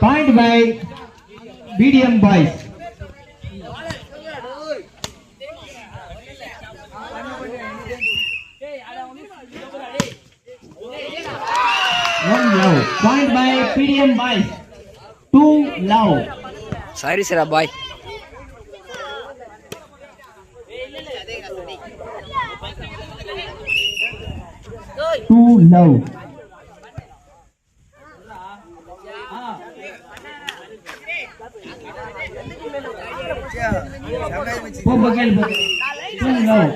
Point by BDM boys. One love. Point by PDM boys. 2 love. Sorry sir boy. Two love. Two love.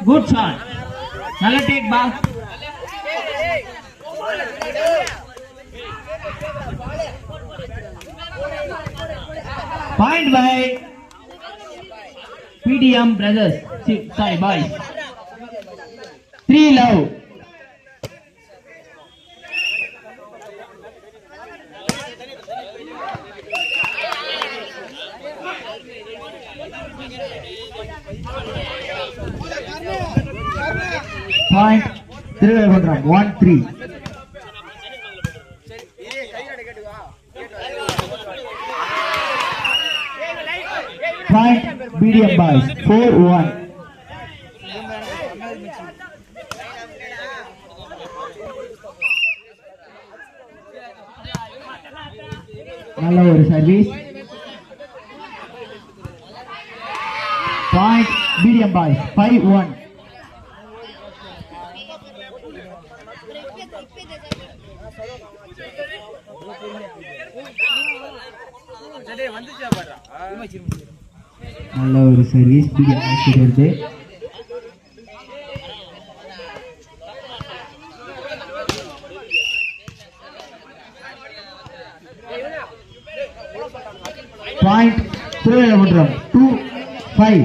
Good shot. Nalla take back. Point by PDM brothers. Sorry, boys. 3 love. Point 3 1-3. Point BDM boys 4-1. நல்ல ஒரு service. Point BDM boys 5-1. நல்ல ஒரு service BDM boys இருந்து. Point 2-5.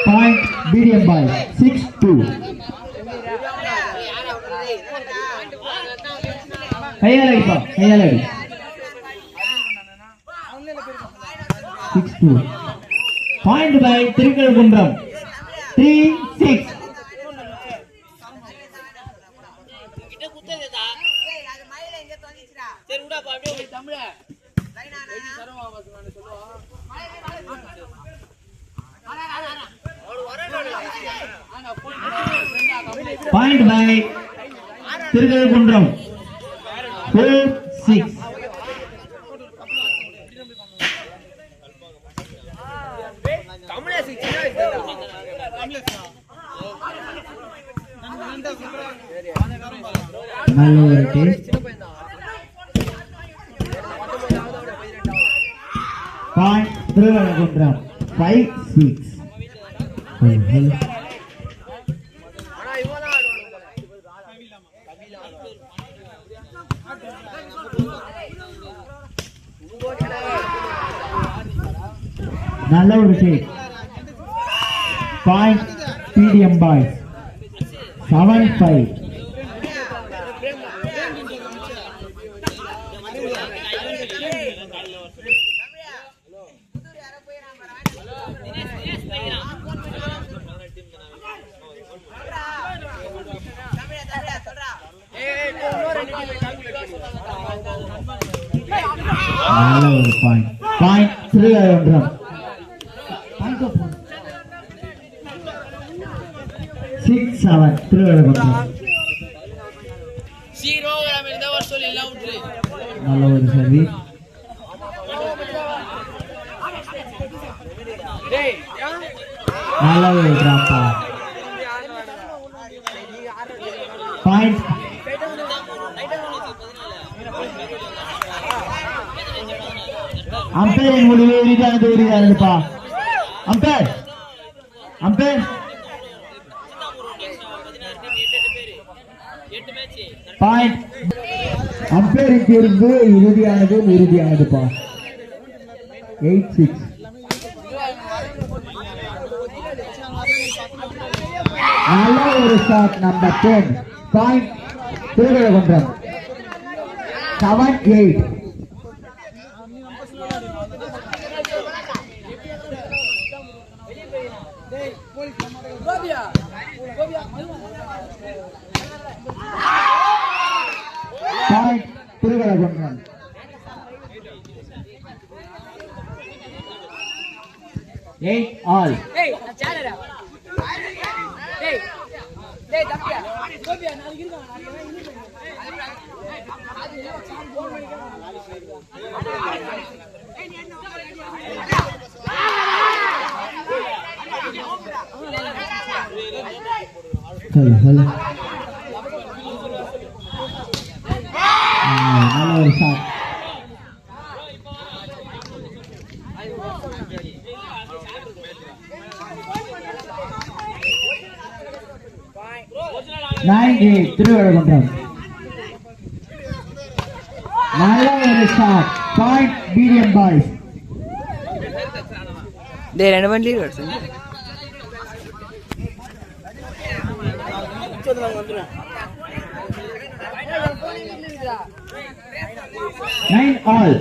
Point BDM boys 6-2. கையாளி 6-2. Point by Thirukazhukundram 3-6. Point by Thirukazhukundram 4-6. நல்ல ஒரு taste. Point Thirukazhukundram 5-6. நல்ல ஒரு டேக். Point PDM boys 7-5. நல்ல ஒரு பாயிண்ட். பாயிண்ட் திருக்கழுகுன்றம் 6-7 திருக்கழுகுன்றம். நல்ல ஒரு சர்வீஸ். நல்ல ஒரு டிராப். பாயிண்ட் அம்பேரின் முடிவு உறுதியானதுப்பா. Ampere point. அம்பேரின் தீர்ப்பு உறுதியானதுப்பா. 8-6. நல்ல ஒரு shot number 10. Point Thirukazhukundram 7-8. Point Thirukazhukundram. 8-all. நல்ல ஒரு ஷாட். திருவழுகுன்றம். நல்ல ஒரு ஷாட். Point medium boys. டேய் ரெண்டு மணி லீவ் எடுத்து 9-all.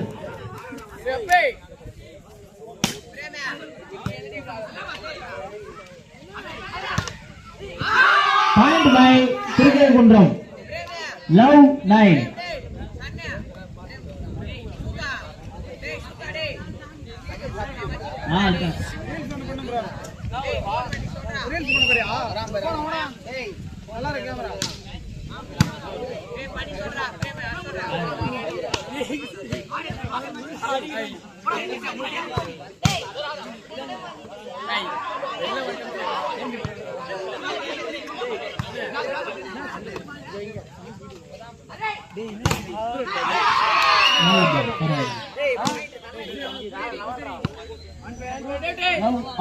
Point by Thirukazhukundram. Love 9.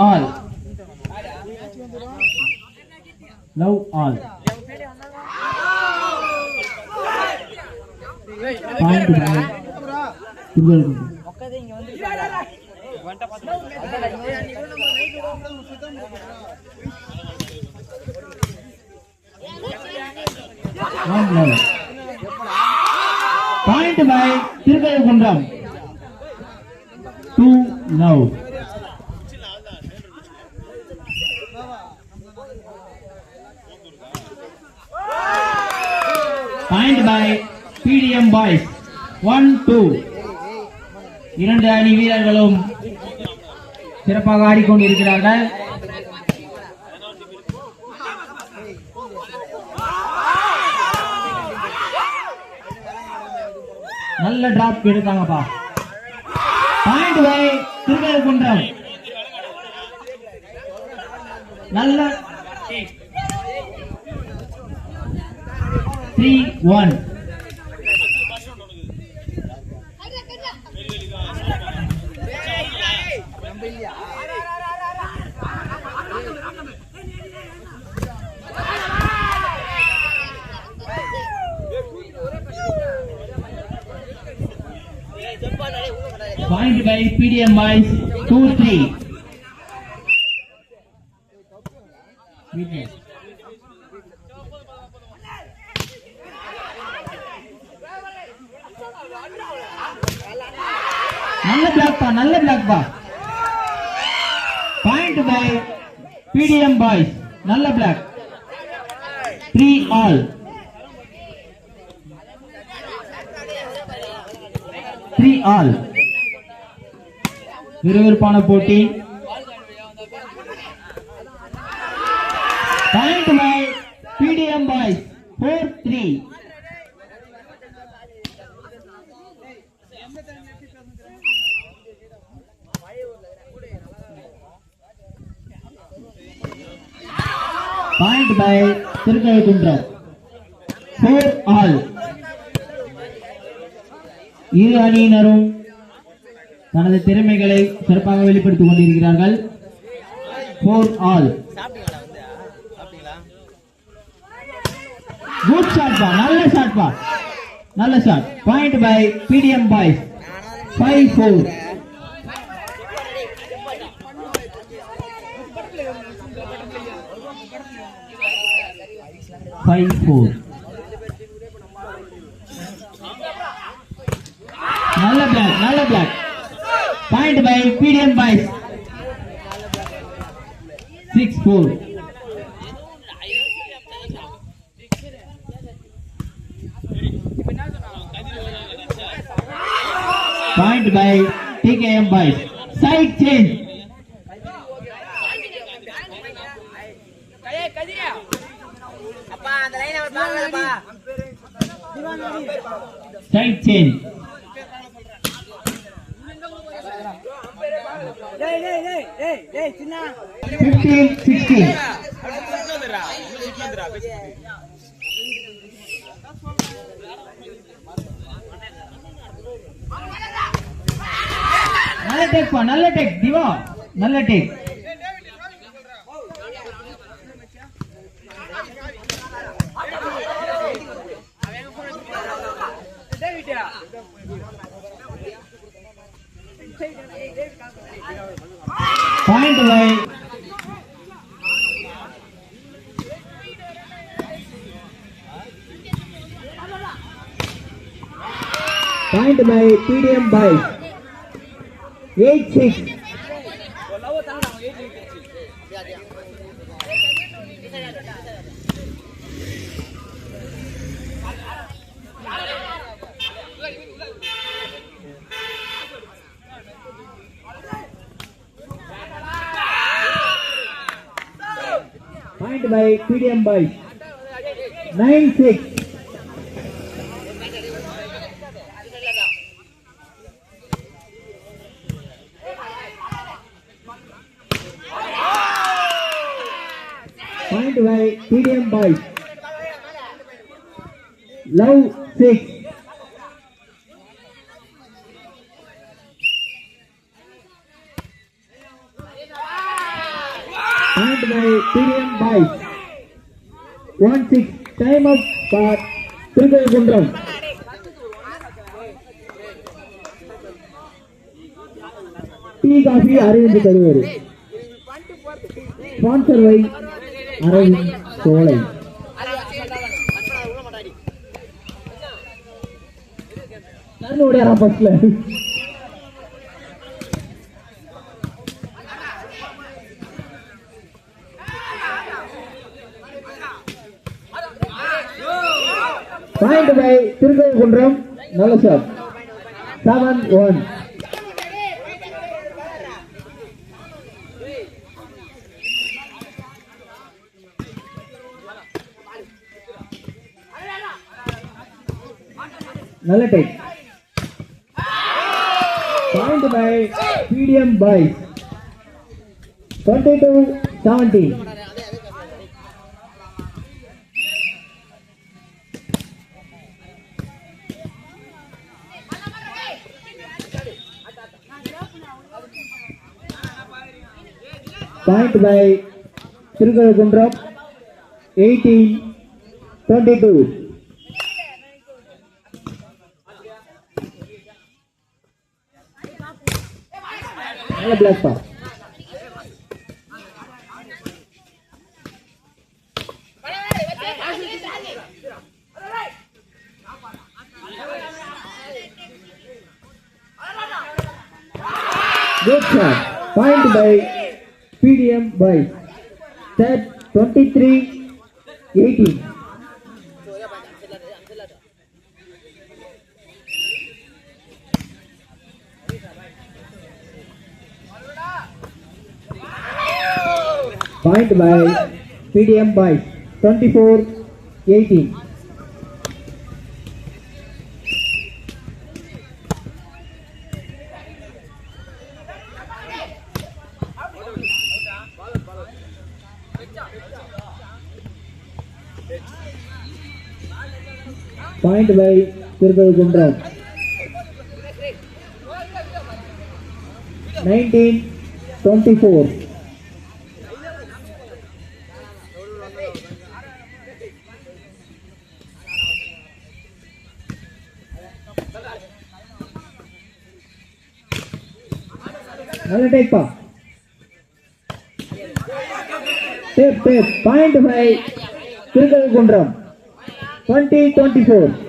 All. Love all. Point by Thirukazhukundram. Point by Thirukazhukundram. 2-love. Point by PDM boys. 1-2. இரண்டு அணி வீரர்களும் சிறப்பாக ஆடிக்கொண்டிருக்கிறார்கள். நல்ல டிராப் எடுத்தாங்கப்பா. Point by Thirukazhukundram. நல்ல 3-1. Point by PDM boys. 2-3. நல்ல பிளாக் பா. Point by PDM boys. நல்ல பிளாக். 3-all. 3-all. விறுவிறுப்பான போட்டி. Point by PDM boys. 4-3. Point by Thirukazhukundram. 4-all. இரு அணியினரும் தனது திறமைகளை சிறப்பாக வெளிப்படுத்திக் கொண்டிருக்கிறார்கள். 4-all. குட் ஷாட் பா. நல்ல ஷாட் பா. நல்ல shot. Point by PDM boys. 5-4. 5-4. நல்ல block. Point by PDM boys. 6-4. Point by TKM boys. Side change. Side change. 15-16. நல்ல டேக் திவா, நல்ல take. Point by PDM boys. 8-6. Point by PDM boys. 9-6. Point by PDM boys. Love 6. Point by PDM boys. 1-6. Time up for Tirukazhundram. Tea coffee arrange kaduvaru. Sponsor by Aravind Solai. நான் ஓடியாரா பஸ்ல. Point by Tirukazhundram. நல்ல shot. 7-1. நல்ல take. Point by PDM boys. 22-17. Point by Tirukazhundram. 18-22. Black pass. Good shot. Point by PDM boys. Set 23-18. Point by PDM boys. 24-18. Point by Tirukazhundram. 19-24. Another take pass. Tap. Point by Tirukazhundram. 20-24.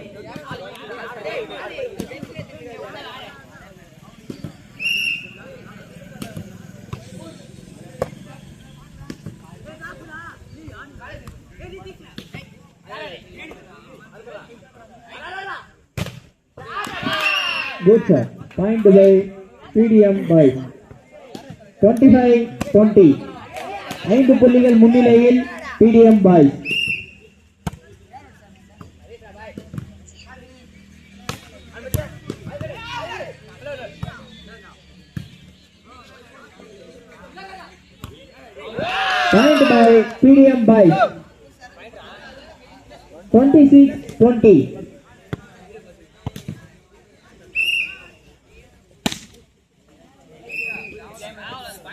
Good shot. Point by PDM boys. 25-20. 5 புள்ளிகள் முன்னிலையில் PDM boys. Point by PDM boys. 26-20.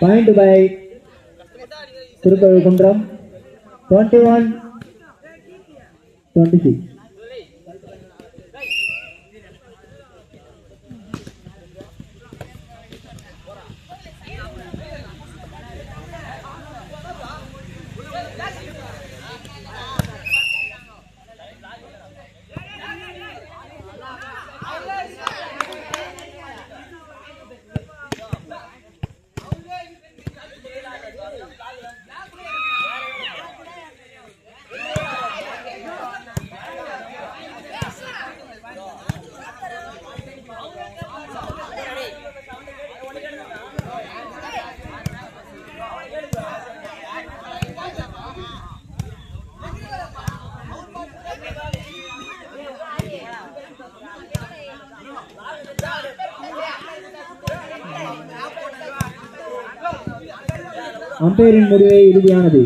Point by Thirukazhukunram. 21-26. அம்பையரின் முடிவே இறுதியானது.